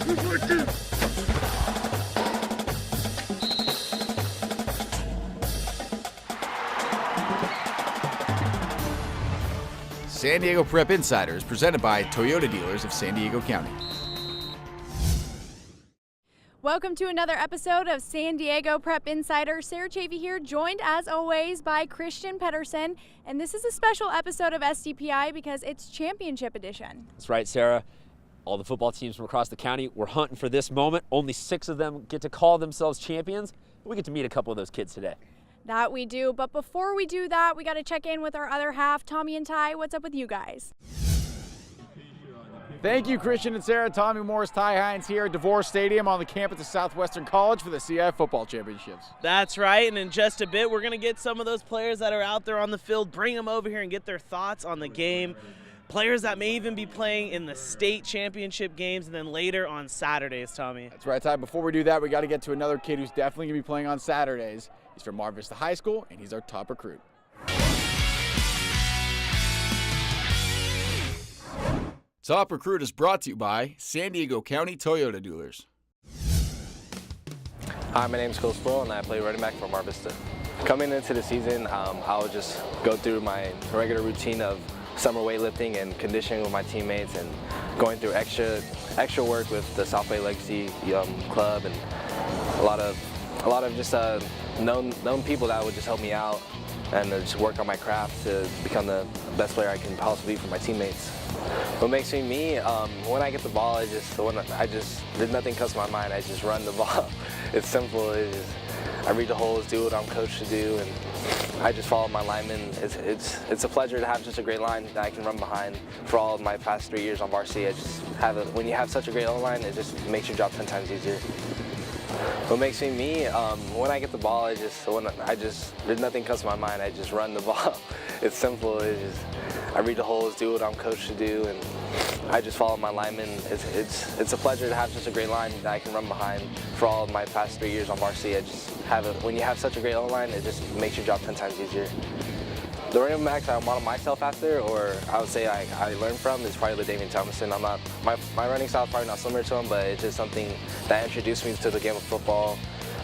San Diego Prep Insider is presented by Toyota Dealers of San Diego County. Welcome to another episode of San Diego Prep Insider. Sarah Chavey here, joined as always by Christian Pedersen. And this is a special episode of SDPI because it's Championship Edition. That's right, Sarah. All the football teams from across the county were hunting for this moment. Only 6 of them get to call themselves champions. We get to meet a couple of those kids today. That we do, but before we do that, we got to check in with our other half, Tommy and Ty. What's up with you guys? Thank you, Christian and Sarah. Tommy Morris, Ty Hines here at DeVore Stadium on the campus of Southwestern College for the CI Football Championships. That's right, and in just a bit, we're going to get some of those players that are out there on the field, bring them over here and get their thoughts on the game. Players that may even be playing in the state championship games and then later on Saturdays, Tommy. That's right, Ty. Before we do that, we got to get to another kid who's definitely going to be playing on Saturdays. He's from Mar Vista High School, and he's our top recruit. Top Recruit is brought to you by San Diego County Toyota Dealers. Hi, my name is Coach Sproul, and I play running back for Mar Vista. Coming into the season, I'll just go through my regular routine of summer weightlifting and conditioning with my teammates, and going through extra work with the South Bay Legacy Club, and a lot of just known people that would just help me out and just work on my craft to become the best player I can possibly be for my teammates. What makes me me, when I get the ball, there's nothing comes to my mind. I just run the ball. It's simple. I read the holes, do what I'm coached to do, and I just follow my linemen. It's a pleasure to have such a great line that I can run behind. For all of my past 3 years on varsity, when you have such a great O-line, it just makes your job 10 times easier. What makes me me, when I get the ball, there's nothing comes to my mind. I just run the ball. It's simple. I read the holes, do what I'm coached to do, and I just follow my linemen. It's a pleasure to have such a great line that I can run behind. For all of my past 3 years on varsity, when you have such a great O-line, it just makes your job 10 times easier. The running backs I model myself after, or I would say I learned from, is probably Damian Thomason. My running style is probably not similar to him, but it's just something that introduced me to the game of football.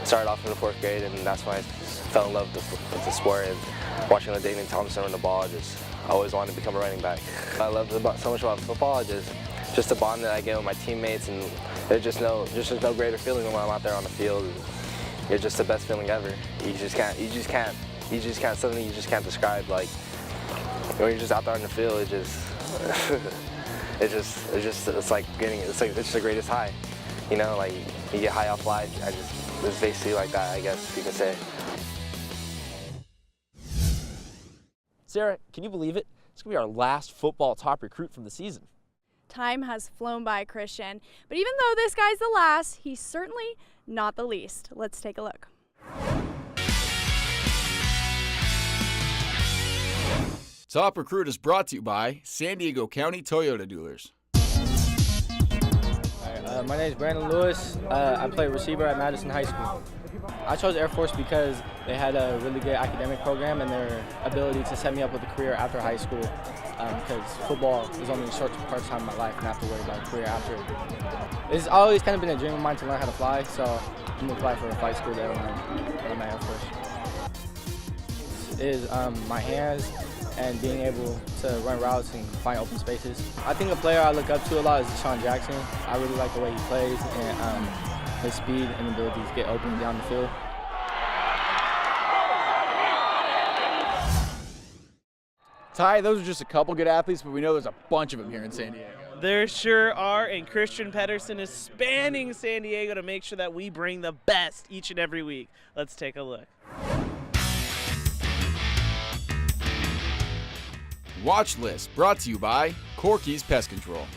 Started off in the 4th grade, and that's when I fell in love with the sport. And watching Damian Thomason run the ball, I always wanted to become a running back. I love so much about football, just the bond that I get with my teammates, and there's just no greater feeling than when I'm out there on the field. It's just the best feeling ever. You just can't something you just can't describe. Like when you're just out there on the field, it's just the greatest high. You know, like you get high off life. It's basically like that, I guess you could say. Sarah, can you believe it? It's going to be our last football top recruit from the season. Time has flown by, Christian. But even though this guy's the last, he's certainly not the least. Let's take a look. Top Recruit is brought to you by San Diego County Toyota Dealers. My name is Brandon Lewis. I play receiver at Madison High School. I chose Air Force because they had a really good academic program and their ability to set me up with a career after high school, because football is only a short part of time in my life and I have to worry about a career after. It's always kind of been a dream of mine to learn how to fly, so I'm going to apply for a flight school there when I'm at Air Force. It is my hands and being able to run routes and find open spaces. I think a player I look up to a lot is Deshaun Jackson. I really like the way he plays and his speed and ability to get open down the field. Ty, those are just a couple good athletes, but we know there's a bunch of them here in San Diego. There sure are, and Christian Pedersen is spanning San Diego to make sure that we bring the best each and every week. Let's take a look. Watchlist, brought to you by Corky's Pest Control.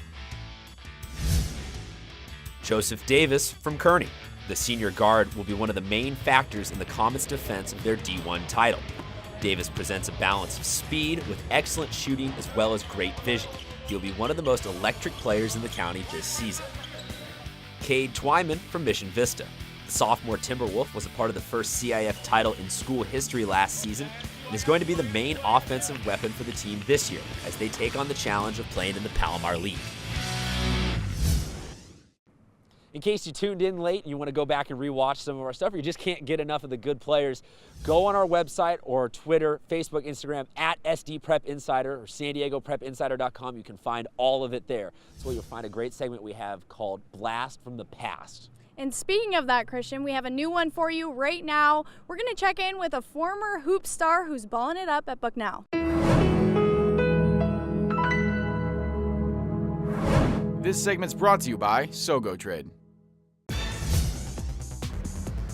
Joseph Davis from Kearney. The senior guard will be one of the main factors in the Comets' defense of their D1 title. Davis presents a balance of speed with excellent shooting as well as great vision. He'll be one of the most electric players in the county this season. Cade Twyman from Mission Vista. The sophomore Timberwolf was a part of the first CIF title in school history last season and is going to be the main offensive weapon for the team this year as they take on the challenge of playing in the Palomar League. In case you tuned in late and you want to go back and rewatch some of our stuff, or you just can't get enough of the good players, go on our website or Twitter, Facebook, Instagram, at SD Prep Insider or SanDiegoPrepInsider.com. You can find all of it there. That's where you'll find a great segment we have called Blast from the Past. And speaking of that, Christian, we have a new one for you right now. We're going to check in with a former hoop star who's balling it up at Bucknell. This segment's brought to you by Sogo Trade.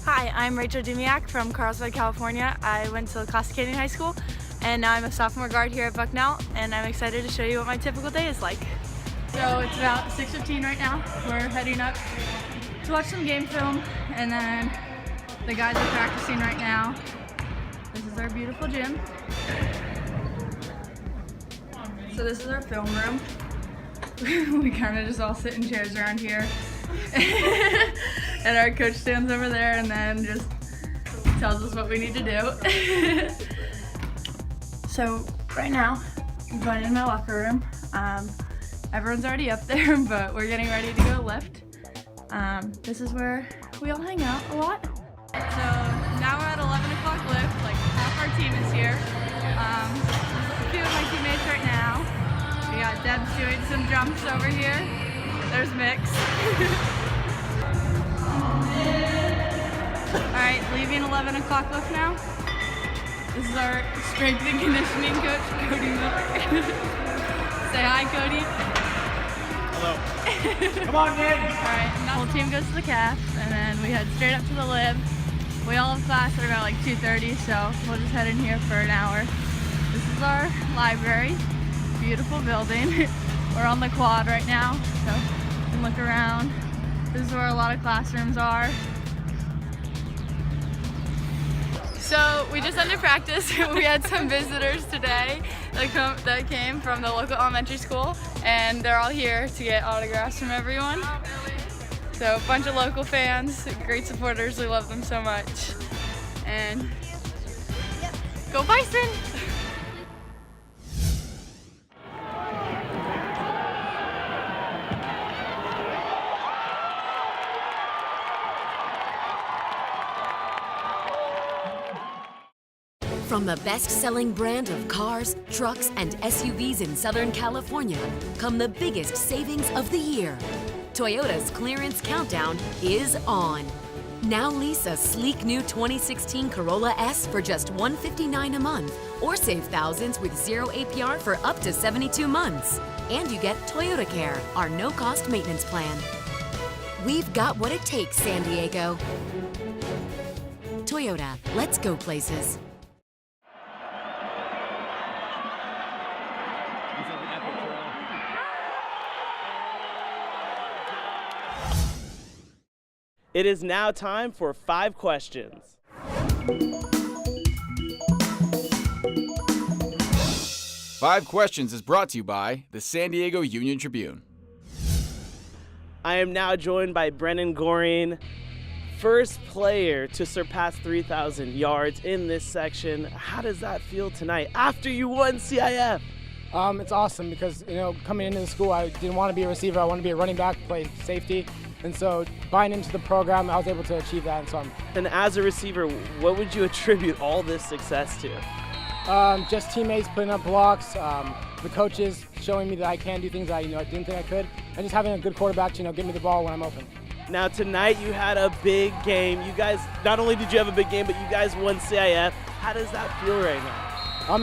Hi, I'm Rachel Dumiak from Carlsbad, California. I went to Costa Canyon High School, and now I'm a sophomore guard here at Bucknell, and I'm excited to show you what my typical day is like. So it's about 6:15 right now. We're heading up to watch some game film, and then the guys are practicing right now. This is our beautiful gym. So this is our film room. We kind of just all sit in chairs around here. And our coach stands over there and then just tells us what we need to do. So right now, I'm going in my locker room. Everyone's already up there, but we're getting ready to go lift. This is where we all hang out a lot. So now we're at 11 o'clock lift, like half our team is here. A few of my teammates right now. We got Deb's doing some jumps over here. There's Mix. Alright, leaving 11 o'clock lift now. This is our strength and conditioning coach, Cody Miller. Say hi, Cody. Hello. Come on, man. Alright, the whole team goes to the calf, and then we head straight up to the lib. We all have class at about like 2:30, so we'll just head in here for an hour. This is our library. Beautiful building. We're on the quad right now, so you can look around. This is where a lot of classrooms are. So we just ended practice. We had some visitors today that came from the local elementary school, and they're all here to get autographs from everyone. So a bunch of local fans, great supporters. We love them so much. And go Bison! From the best-selling brand of cars, trucks, and SUVs in Southern California come the biggest savings of the year. Toyota's clearance countdown is on. Now lease a sleek new 2016 Corolla S for just $159 a month, or save thousands with 0 APR for up to 72 months. And you get Toyota Care, our no-cost maintenance plan. We've got what it takes, San Diego. Toyota, let's go places. It is now time for 5 questions. Five Questions is brought to you by the San Diego Union Tribune. I am now joined by Brennan Goring, first player to surpass 3,000 yards in this section. How does that feel tonight after you won CIF? It's awesome because, coming into the school, I didn't want to be a receiver. I wanted to be a running back, play safety. And so buying into the program, I was able to achieve that. And as a receiver, what would you attribute all this success to? Just teammates putting up blocks, the coaches showing me that I can do things that I didn't think I could, and just having a good quarterback to get me the ball when I'm open. Now tonight you had a big game. You guys, not only did you have a big game, but you guys won CIF. How does that feel right now?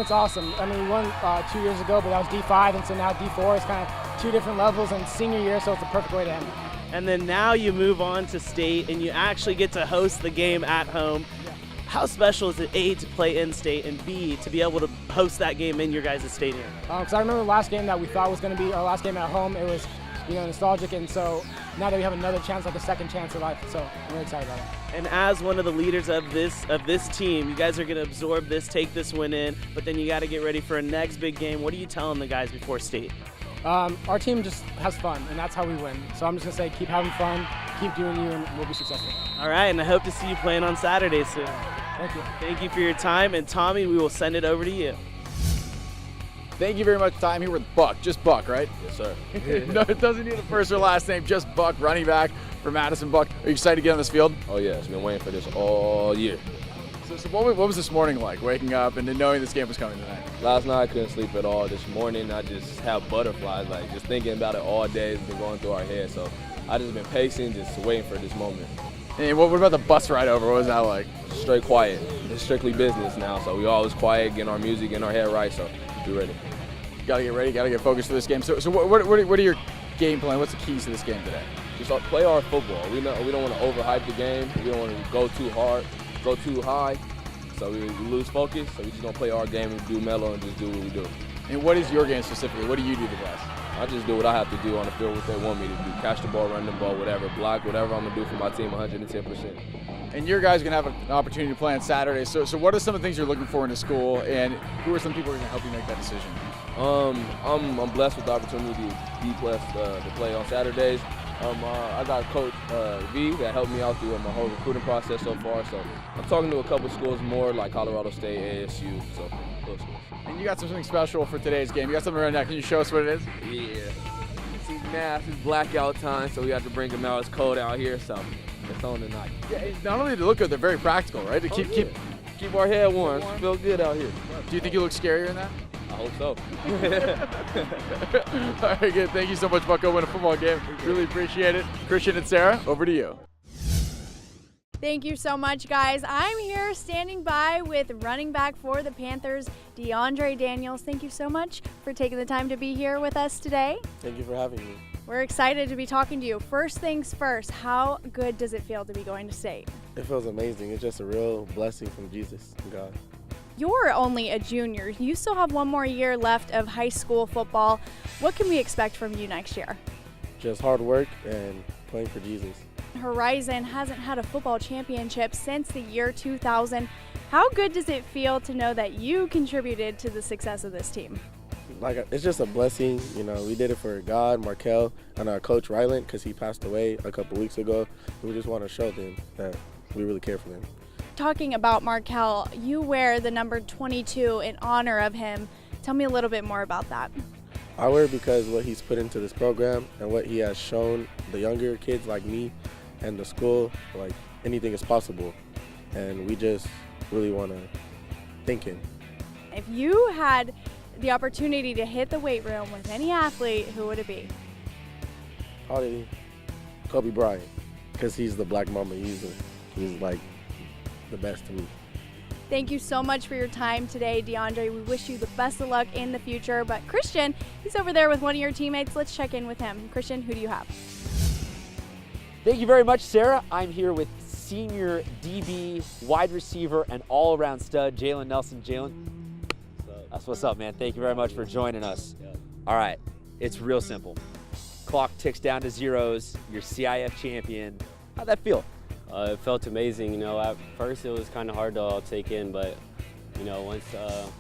It's awesome. We won 2 years ago, but that was D5, and so now D4 is kind of 2 different levels, and senior year, so it's a perfect way to end it. And then now you move on to state, and you actually get to host the game at home. Yeah. How special is it, A, to play in state, and B, to be able to host that game in your guys' stadium? Because I remember the last game that we thought was going to be our last game at home. It was, nostalgic, and so now that we have another chance, like a second chance of life, so I'm really excited about it. And as one of the leaders of this team, you guys are going to absorb this, take this win in, but then you got to get ready for a next big game. What are you telling the guys before state? Our team just has fun, and that's how we win. So I'm just going to say keep having fun, keep doing you, and we'll be successful. All right, and I hope to see you playing on Saturday soon. Thank you. Thank you for your time, and Tommy, we will send it over to you. Thank you very much, Ty. I'm here with Buck. Just Buck, right? Yes, sir. No, it doesn't need a first or last name. Just Buck, running back for Madison. Buck, are you excited to get on this field? Oh, yeah. I've been waiting for this all year. So what was this morning like, waking up and then knowing this game was coming tonight? Last night I couldn't sleep at all. This morning I just have butterflies, like just thinking about it all day. It's been going through our head. So I just been pacing, just waiting for this moment. And what about the bus ride over? What was that like? Straight quiet. It's strictly business now. So we always quiet, getting our music, getting our head right. So be ready. Gotta get ready, gotta get focused for this game. So what are your game plan? What's the keys to this game today? Just play our football. We don't want to overhype the game. We don't want to go too hard, go too high. So we lose focus. So we just gonna play our game and do mellow and just do what we do. And what is your game specifically? What do you do the best? I just do what I have to do on the field, what they want me to do. Catch the ball, run the ball, whatever, block, whatever I'm gonna do for my team 110%. And your guys are gonna have an opportunity to play on Saturday. So what are some of the things you're looking for in the school, and who are some people who are gonna help you make that decision? I'm blessed with the opportunity to be blessed to play on Saturdays. I got Coach V that helped me out through my whole recruiting process so far. So I'm talking to a couple schools more, like Colorado State, ASU, so those schools. And you got something special for today's game. You got something right now. Can you show us what it is? Yeah. See, mask, it's blackout time, so we have to bring them out. It's cold out here, so it's on tonight. Yeah, not only do they look good, they're very practical, right? To keep our head warm. Feel good out here. Do you think you look scarier in that? I hope so. All right, good. Thank you so much, Buck. Go win a football game. Really appreciate it. Christian and Sarah, over to you. Thank you so much, guys. I'm here standing by with running back for the Panthers, DeAndre Daniels. Thank you so much for taking the time to be here with us today. Thank you for having me. We're excited to be talking to you. First things first, how good does it feel to be going to state? It feels amazing. It's just a real blessing from Jesus and God. You're only a junior. You still have one more year left of high school football. What can we expect from you next year? Just hard work and playing for Jesus. Horizon hasn't had a football championship since the year 2000. How good does it feel to know that you contributed to the success of this team? It's just a blessing. You know, we did it for God, Markel, and our coach Ryland, because he passed away a couple weeks ago. We just want to show them that we really care for them. Talking about Markel, you wear the number 22 in honor of him. Tell me a little bit more about that. I wear it because what he's put into this program and what he has shown the younger kids like me and the school, like anything is possible. And we just really want to thank him. If you had the opportunity to hit the weight room with any athlete, who would it be? Probably Kobe Bryant, because he's the Black Mamba. He's like the best to me. Thank you so much for your time today, DeAndre. We wish you the best of luck in the future. But Christian, he's over there with one of your teammates. Let's check in with him. Christian, who do you have? Thank you very much, Sarah. I'm here with senior DB, wide receiver, and all-around stud, Jalen Nelson. Jalen, that's what's up, man. Thank you very much for joining us. All right, it's real simple. Clock ticks down to zeros. You're CIF champion. How'd that feel? It felt amazing. You know, at first it was kind of hard to all take in, but you know, once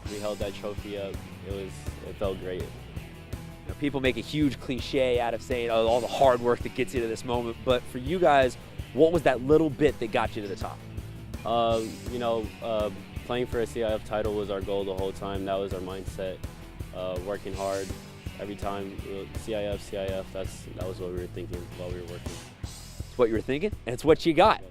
we held that trophy up, it felt great. You know, people make a huge cliche out of saying, oh, all the hard work that gets you to this moment, but for you guys, what was that little bit that got you to the top? You know, playing for a CIF title was our goal the whole time. That was our mindset. Working hard every time. CIF. That was what we were thinking while we were working. It's what you were thinking, and it's what you got.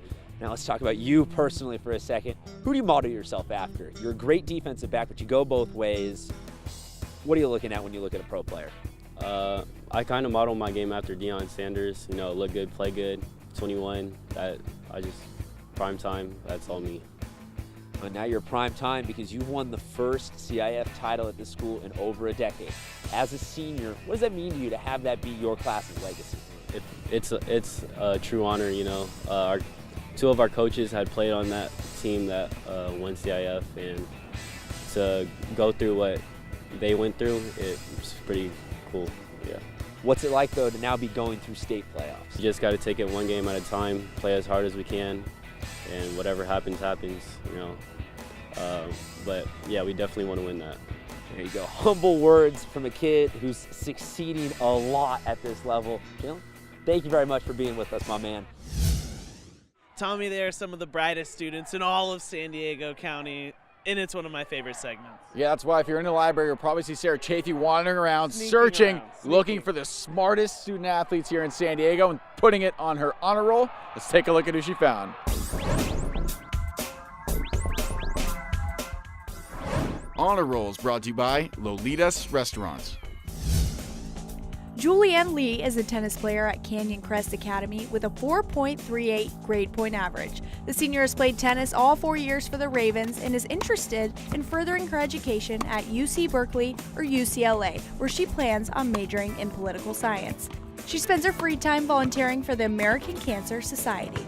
Now let's talk about you personally for a second. Who do you model yourself after? You're a great defensive back, but you go both ways. What are you looking at when you look at a pro player? I kind of model my game after Deion Sanders. You know, look good, play good, 21. Prime time, that's all me. But now you're prime time because you won the first CIF title at this school in over a decade. As a senior, what does that mean to you to have that be your class's legacy? It's a true honor, you know. Two of our coaches had played on that team that won CIF, and to go through what they went through, it's pretty cool, yeah. What's it like, though, to now be going through state playoffs? You just got to take it one game at a time, play as hard as we can, and whatever happens, happens, you know. But, yeah, we definitely want to win that. There you go. Humble words from a kid who's succeeding a lot at this level. Jalen, thank you very much for being with us, my man. Tommy, they are some of the brightest students in all of San Diego County. and it's one of my favorite segments. Yeah, that's why if you're in the library, you'll probably see Sarah Chafee wandering around, Sneaking searching, around, looking for the smartest student athletes here in San Diego and putting it on her honor roll. Let's take a look at who she found. Honor Roll is brought to you by Lolitas Restaurants. Julianne Lee is a tennis player at Canyon Crest Academy with a 4.38 grade point average. The senior has played tennis all 4 years for the Ravens and is interested in furthering her education at UC Berkeley or UCLA, where she plans on majoring in political science. She spends her free time volunteering for the American Cancer Society.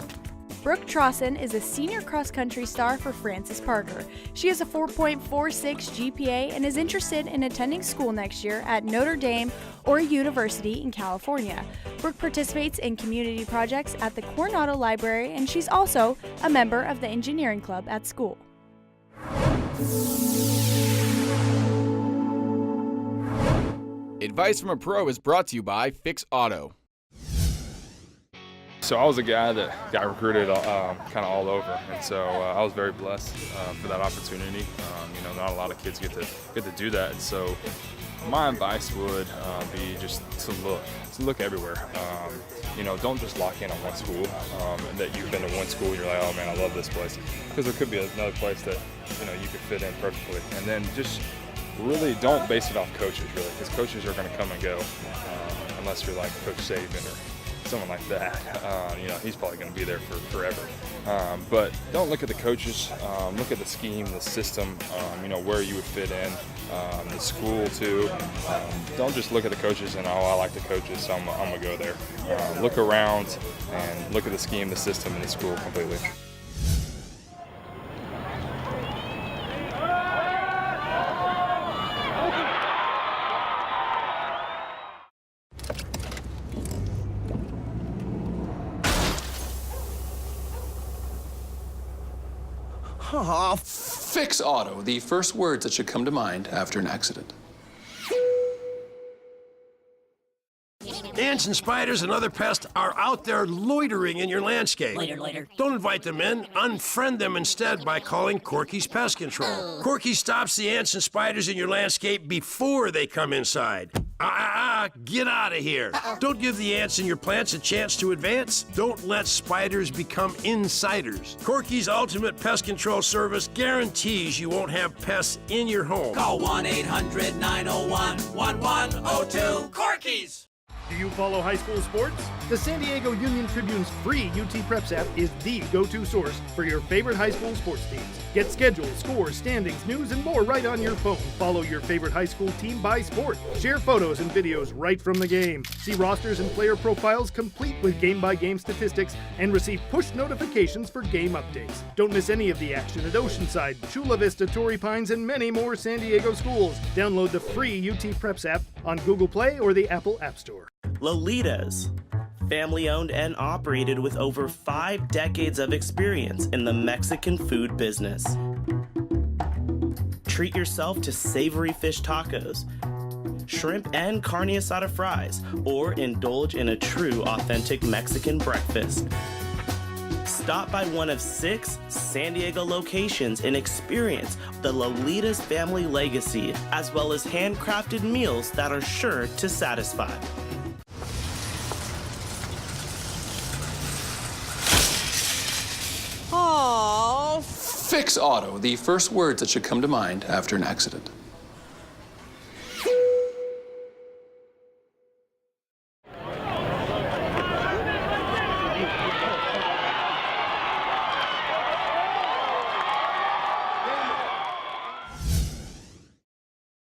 Brooke Trosson is a senior cross-country star for Francis Parker. She has a 4.46 GPA and is interested in attending school next year at Notre Dame or a university in California. Brooke participates in community projects at the Coronado Library, and she's also a member of the engineering club at school. Advice from a Pro is brought to you by Fix Auto. So I was a guy that got recruited kind of all over, and so I was very blessed for that opportunity. Not a lot of kids get to do that, and so my advice would be just to look everywhere. Don't just lock in on one school, and that you've been to one school and you're like, oh man, I love this place, because there could be another place that you could fit in perfectly. And then just really don't base it off coaches, really, because coaches are going to come and go, unless you're like Coach Saban or someone like that. He's probably going to be there for forever. But don't look at the coaches. Look at the scheme, the system, where you would fit in, the school too. Don't just look at the coaches and, I like the coaches, so I'm going to go there. Look around and look at the scheme, the system, and the school completely. Fix Auto, the first words that should come to mind after an accident. Ants and spiders and other pests are out there loitering in your landscape. Loiter. Don't invite them in. Unfriend them instead by calling Corky's Pest Control. Corky stops the ants and spiders in your landscape before they come inside. Get out of here. Don't give the ants in your plants a chance to advance. Don't let spiders become insiders. Corky's Ultimate Pest Control Service guarantees you won't have pests in your home. Call 1-800-901-1102. Corky's! Do you follow high school sports? The San Diego Union Tribune's free UT Preps app is the go-to source for your favorite high school sports teams. Get schedules, scores, standings, news, and more right on your phone. Follow your favorite high school team by sport. Share photos and videos right from the game. See rosters and player profiles complete with game-by-game statistics and receive push notifications for game updates. Don't miss any of the action at Oceanside, Chula Vista, Torrey Pines, and many more San Diego schools. Download the free UT Preps app on Google Play or the Apple App Store. Lolitas, family owned and operated with over 5 decades of experience in the Mexican food business. Treat yourself to savory fish tacos, shrimp and carne asada fries, or indulge in a true authentic Mexican breakfast. Stop by one of 6 San Diego locations and experience the Lolitas family legacy, as well as handcrafted meals that are sure to satisfy. Fix Auto, the first words that should come to mind after an accident.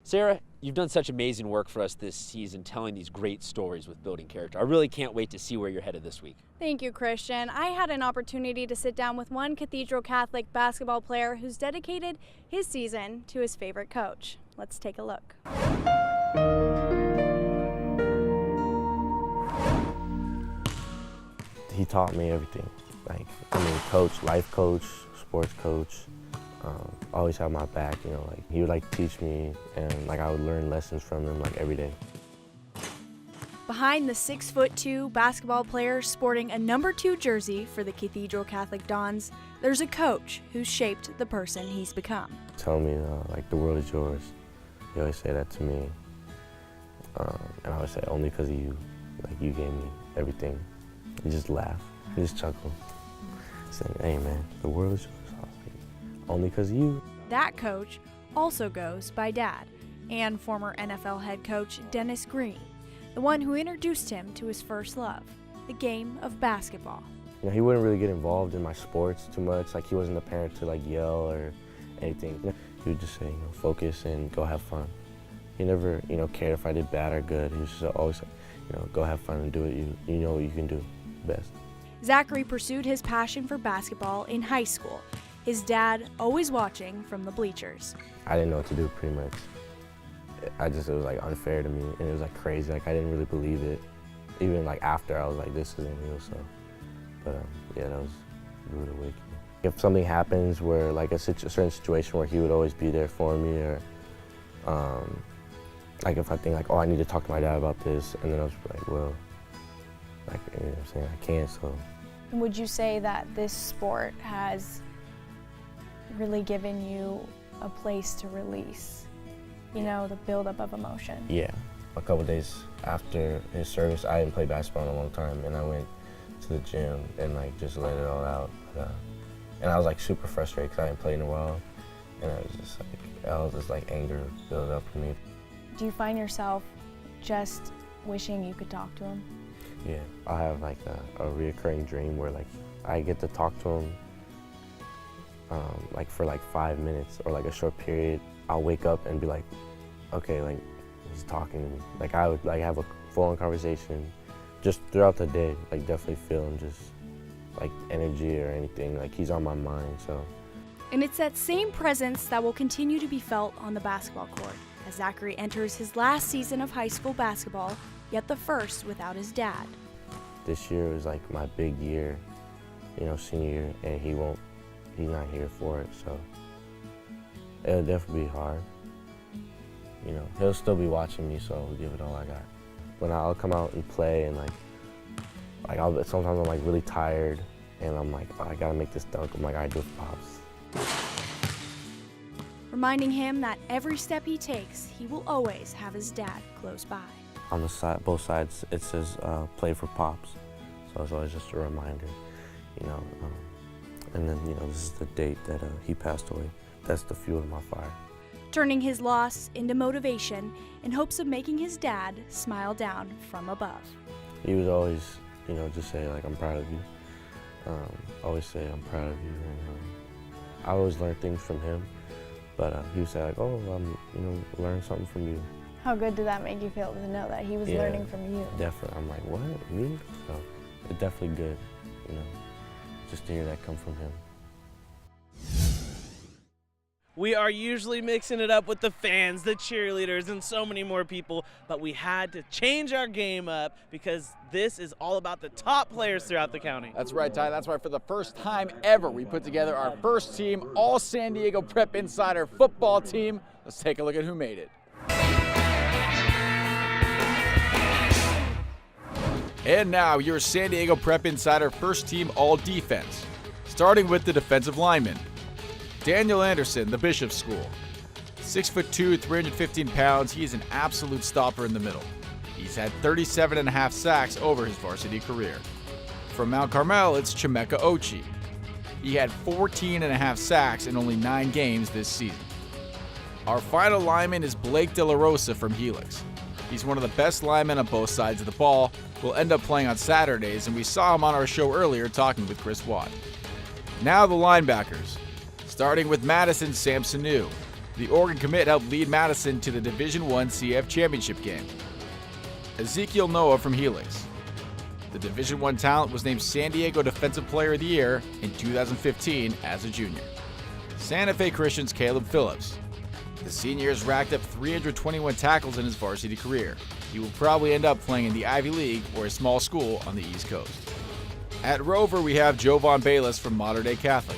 Sarah, you've done such amazing work for us this season, telling these great stories with building character. I really can't wait to see where you're headed this week. Thank you, Christian. I had an opportunity to sit down with one Cathedral Catholic basketball player who's dedicated his season to his favorite coach. Let's take a look. He taught me everything. Coach, life coach, sports coach. Always have my back, he would teach me, and I would learn lessons from him every day. Behind the 6'2" basketball player sporting a number 2 jersey for the Cathedral Catholic Dons, there's a coach who's shaped the person he's become. Tell me, like, the world is yours. He always say that to me. And I always say, only because of you. Like, you gave me everything. You just laugh, you just chuckle. Saying, hey man, the world is yours. Like, only because of you. That coach also goes by Dad, and former NFL head coach Dennis Green, the one who introduced him to his first love, the game of basketball. You know, he wouldn't really get involved in my sports too much. Like, he wasn't a parent to, like, yell or anything. You know, he would just say, you know, focus and go have fun. He never, you know, cared if I did bad or good. He was just always, you know, go have fun and do what you know what you can do best. Zachary pursued his passion for basketball in high school, his dad always watching from the bleachers. I didn't know what to do, pretty much. It was like unfair to me, and it was like crazy. Like, I didn't really believe it. Even like after, I was like, this isn't real. So, but yeah, that was a rude awakening. If something happens where like a certain situation where he would always be there for me, or like if I think like, oh, I need to talk to my dad about this, and then I was like, well, like, you know what I'm saying, I can't. So. Would you say that this sport has really given you a place to release, you know, the buildup of emotion? Yeah. A couple days after his service, I hadn't played basketball in a long time, and I went to the gym and like just let it all out. And I was like super frustrated because I hadn't played in a while, and I was just like anger built up for me. Do you find yourself just wishing you could talk to him? Yeah, I have like a reoccurring dream where like I get to talk to him like for like 5 minutes or like a short period. I'll wake up and be like, okay, like he's talking to me. Like I would like have a full-on conversation just throughout the day. Like definitely feeling just like energy or anything. Like he's on my mind. So. And it's that same presence that will continue to be felt on the basketball court as Zachary enters his last season of high school basketball, yet the first without his dad. This year was like my big year, you know, senior year, and he's not here for it, so it'll definitely be hard. You know, he'll still be watching me, so I'll give it all I got. When I'll come out and play, and like sometimes I'm like really tired, and I'm like, oh, I gotta make this dunk. I'm like, I do it for Pops. Reminding him that every step he takes, he will always have his dad close by. On the side, both sides, it says play for Pops. So it's always just a reminder, you know. And then, you know, this is the date that he passed away. That's the fuel in my fire. Turning his loss into motivation in hopes of making his dad smile down from above. He would always, you know, just say, like, I'm proud of you. Always say, I'm proud of you. And I always learn things from him. But he would say, like, oh, you know, learn something from you. How good did that make you feel to know that he was learning from you? Definitely. I'm like, what, me? So it's definitely good, you know, just to hear that come from him. We are usually mixing it up with the fans, the cheerleaders, and so many more people, but we had to change our game up because this is all about the top players throughout the county. That's right, Ty. That's why for the first time ever, we put together our first team, all San Diego Prep Insider football team. Let's take a look at who made it. And now, your San Diego Prep Insider first team all defense. Starting with the defensive linemen. Daniel Anderson, the Bishop School. 6'2", 315 pounds, he is an absolute stopper in the middle. He's had 37.5 sacks over his varsity career. From Mount Carmel, it's Chimeka Ochi. He had 14.5 sacks in only 9 games this season. Our final lineman is Blake De La Rosa from Helix. He's one of the best linemen on both sides of the ball. Will end up playing on Saturdays, and we saw him on our show earlier talking with Chris Watt. Now the linebackers. Starting with Madison Samsonou. The Oregon commit helped lead Madison to the Division I CF Championship game. Ezekiel Noah from Helix. The Division I talent was named San Diego Defensive Player of the Year in 2015 as a junior. Santa Fe Christian's Caleb Phillips. The senior has racked up 321 tackles in his varsity career. He will probably end up playing in the Ivy League or a small school on the East Coast. At Rover, we have Jovan Bayless from Mater Dei Catholic.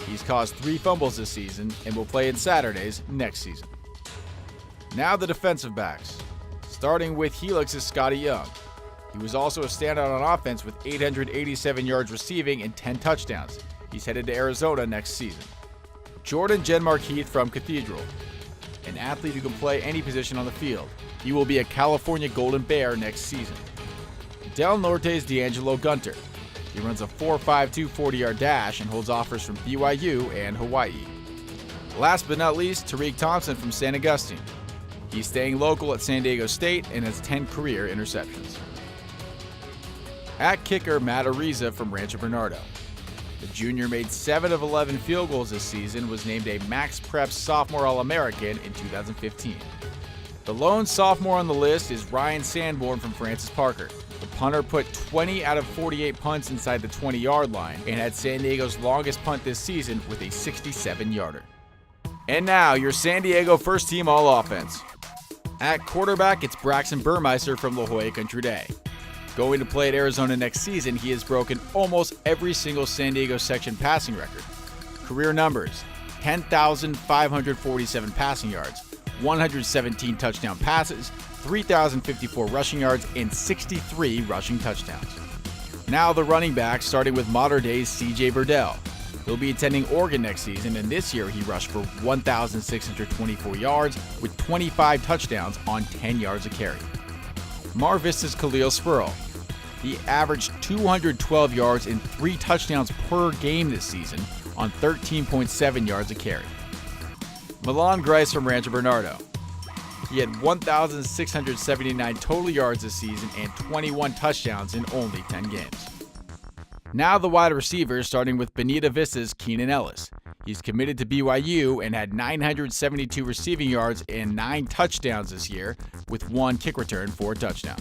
He's caused 3 fumbles this season and will play in Saturdays next season. Now the defensive backs. Starting with Helix's Scotty Young. He was also a standout on offense with 887 yards receiving and 10 touchdowns. He's headed to Arizona next season. Jordan Genmark Heath from Cathedral. An athlete who can play any position on the field. He will be a California Golden Bear next season. Del Norte's D'Angelo Gunter. He runs a 4.52 40-yard dash and holds offers from BYU and Hawaii. Last but not least, Tariq Thompson from St. Augustine. He's staying local at San Diego State and has 10 career interceptions. At kicker, Matt Ariza from Rancho Bernardo. The junior made 7 of 11 field goals this season, was named a Max Prep Sophomore All-American in 2015. The lone sophomore on the list is Ryan Sanborn from Francis Parker. The punter put 20 out of 48 punts inside the 20-yard line and had San Diego's longest punt this season with a 67-yarder. And now, your San Diego first-team All-Offense. At quarterback, it's Braxton Burmeister from La Jolla Country Day. Going to play at Arizona next season, he has broken almost every single San Diego section passing record. Career numbers: 10,547 passing yards, 117 touchdown passes, 3,054 rushing yards, and 63 rushing touchdowns. Now the running backs, starting with Mater Dei's C.J. Burdell. He'll be attending Oregon next season, and this year he rushed for 1,624 yards with 25 touchdowns on 10 yards a carry. Mar Vista's Khalil Spurl. He averaged 212 yards and 3 touchdowns per game this season on 13.7 yards a carry. Milan Grice from Rancho Bernardo. He had 1,679 total yards this season and 21 touchdowns in only 10 games. Now the wide receivers, starting with Bonita Vista's Keenan Ellis. He's committed to BYU and had 972 receiving yards and 9 touchdowns this year, with 1 kick return for a touchdown.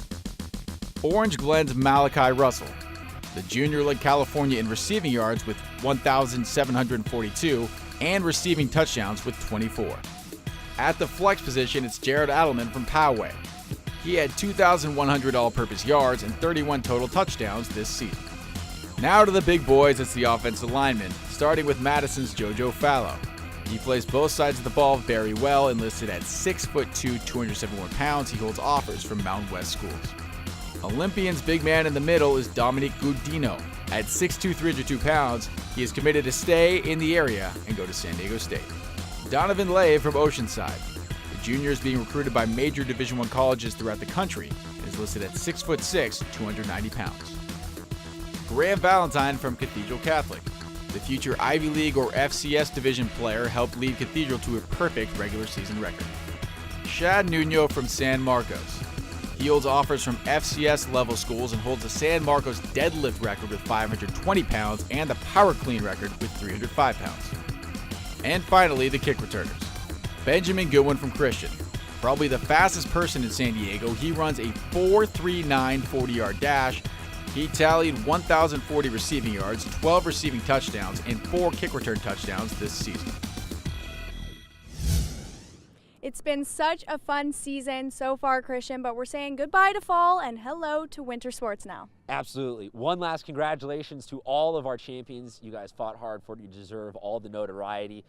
Orange Glen's Malachi Russell. The junior led California in receiving yards with 1,742 and receiving touchdowns with 24. At the flex position, it's Jared Adelman from Poway. He had 2,100 all-purpose yards and 31 total touchdowns this season. Now to the big boys, it's the offensive linemen, starting with Madison's JoJo Fallow. He plays both sides of the ball very well and listed at 6'2", 271 pounds. He holds offers from Mountain West schools. Olympians' big man in the middle is Dominic Gudino. At 6'2", 302 pounds, he is committed to stay in the area and go to San Diego State. Donovan Lay from Oceanside. The junior is being recruited by major Division I colleges throughout the country and is listed at 6'6", 290 pounds. Graham Valentine from Cathedral Catholic. The future Ivy League or FCS division player helped lead Cathedral to a perfect regular season record. Shad Nuno from San Marcos. He holds offers from FCS level schools and holds the San Marcos deadlift record with 520 pounds and the power clean record with 305 pounds. And finally, the kick returners. Benjamin Goodwin from Christian. Probably the fastest person in San Diego, he runs a 4.39 40-yard dash. He tallied 1,040 receiving yards, 12 receiving touchdowns, and 4 kick return touchdowns this season. It's been such a fun season so far, Christian, but we're saying goodbye to fall and hello to winter sports now. Absolutely. One last congratulations to all of our champions. You guys fought hard for it. You deserve all the notoriety.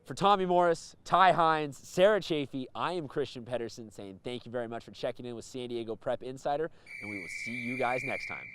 For Tommy Morris, Ty Hines, Sarah Chafee, I am Christian Pedersen saying thank you very much for checking in with San Diego Prep Insider, and we will see you guys next time.